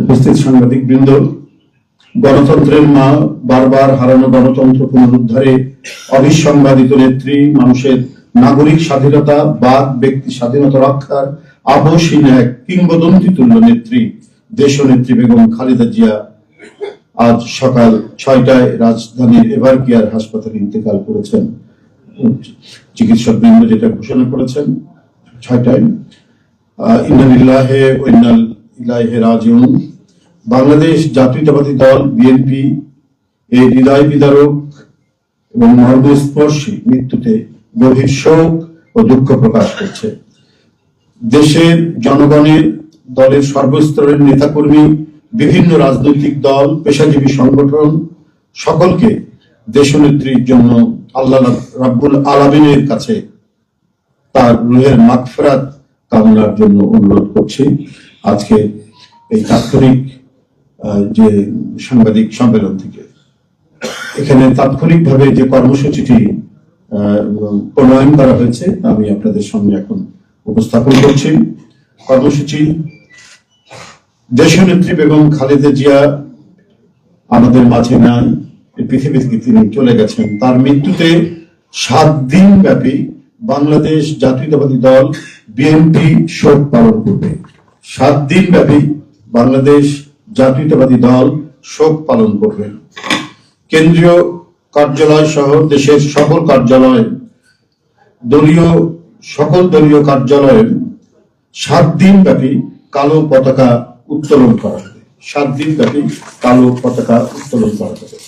উপস্থিত সাংবাদিক বৃন্দ, গণতন্ত্রের মা, বারবার হারানো গণতন্ত্র পুনরুদ্ধারে অবিসংবাদিত নেত্রী, মানুষের নাগরিক স্বাধীনতা, বাক ব্যক্তি স্বাধীনতা রক্ষার আপসহীন এক কিংবদন্তি তুল্য নেত্রী দেশনেত্রী বেগম খালেদা জিয়া আজ সকাল 6টায় রাজধানীর এভারকেয়ার হাসপাতালে ইন্তেকাল করেছেন। চিকিৎসক বৃন্দ যেটা ঘোষণা করেছেন 6টায়। ইন্না লিল্লাহি ওয়া ইন্না ইলাইহি রাজিউন। বাংলাদেশ জাতীয়তাবাদী দল বিএনপি এই হৃদয় বিদারক এবং মর্মস্পর্শী মৃত্যুতে গভীর শোক ও দুঃখ প্রকাশ করছে। দেশের জনগণের, দলের সর্বস্তরের নেতাকর্মী, বিভিন্ন রাজনৈতিক দল, পেশাজীবী সংগঠন সকলকে দেশনেত্রীর জন্য আল্লাহ রাব্বুল আলামিনের কাছে তার রুহের মাগফিরাত কামনার জন্য অনুরোধ করছি। আজকে এই তাৎক্ষণিক যে সাংবাদিক সম্মেলন থেকে এখানে তাৎক্ষণিকভাবে যে কর্মসূচিটি প্রণয়ন করা হয়েছে আমি আপনাদের সামনে এখন উপস্থাপন করছি। কর্মসূচি: দেশনেত্রী বেগম খালেদা জিয়া আমাদের মাঝে নাই, পৃথিবী থেকে তিনি চলে গেছেন। তার মৃত্যুতে 7 দিন ব্যাপী বাংলাদেশ জাতীয়তাবাদী দল বিএনপি শোক পালন করবে। 7 দিন ব্যাপী বাংলাদেশ জাতীয়তাবাদী দল শোক পালন করবে। কেন্দ্রীয় কার্যালয় সহ দেশের সকল কার্যালয়, সকল দলীয় কার্যালয়ে 7 দিন ব্যাপী কালো পতাকা উত্তোলন করা হবে। 7 দিন ব্যাপী কালো পতাকা উত্তোলন করা হবে।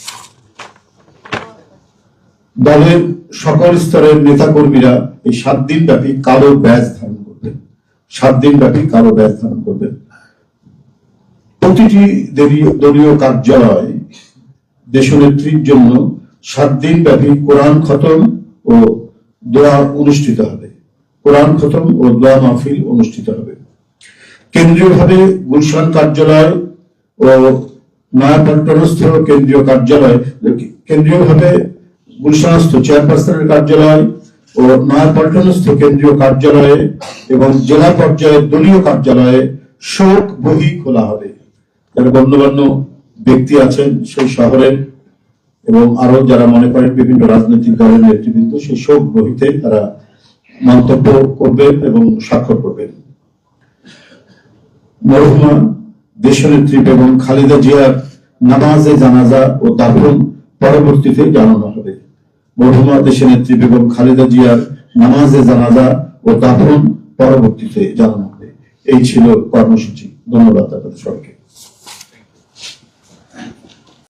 দলের সকল স্তরের নেতা কর্মীরা এই 7 দিন ব্যাপী কালো ব্যাজ ধারণ করবেন। 7 দিন ব্যাপী কালো ব্যাজ ধারণ করবেন। প্রতিটি দলীয় কার্যালয় দেশনেত্রীর জন্য 7 দিন ব্যাপী কোরআন খতম ও দোয়া অনুষ্ঠিত হবে। কোরআন খতম ও দোয়া মাহফিল অনুষ্ঠিত হবে। কেন্দ্রীয়ভাবে গুলশান কার্যালয় ও নয়াপল্টনস্থ কেন্দ্রীয় কার্যালয়, কেন্দ্রীয়ভাবে গুলশানস্থ চেয়ারপারসনের কার্যালয় ও নয়াপল্টনস্থ কেন্দ্রীয় কার্যালয়ে এবং জেলা পর্যায়ের দলীয় কার্যালয়ে শোক বহি খোলা হবে। যারা গণ্যমান্য ব্যক্তি আছেন সেই শহরের এবং আরো যারা মনে করেন বিভিন্ন রাজনৈতিক দলের নেতৃবৃন্দ, সেই শোক বহিতে তারা মন্তব্য করবেন এবং স্বাক্ষর করবেন। মরহুমা দেশনেত্রী বেগম খালেদা জিয়ার নামাজে জানাজা ও দাফন পরবর্তীতে জানানো হবে। মরহুমা দেশনেত্রী বেগম খালেদা জিয়ার নামাজে জানাজা ও দাফন পরবর্তীতে জানানো হবে। এই ছিল কর্মসূচি। ধন্যবাদ আপনাদের সবাইকে।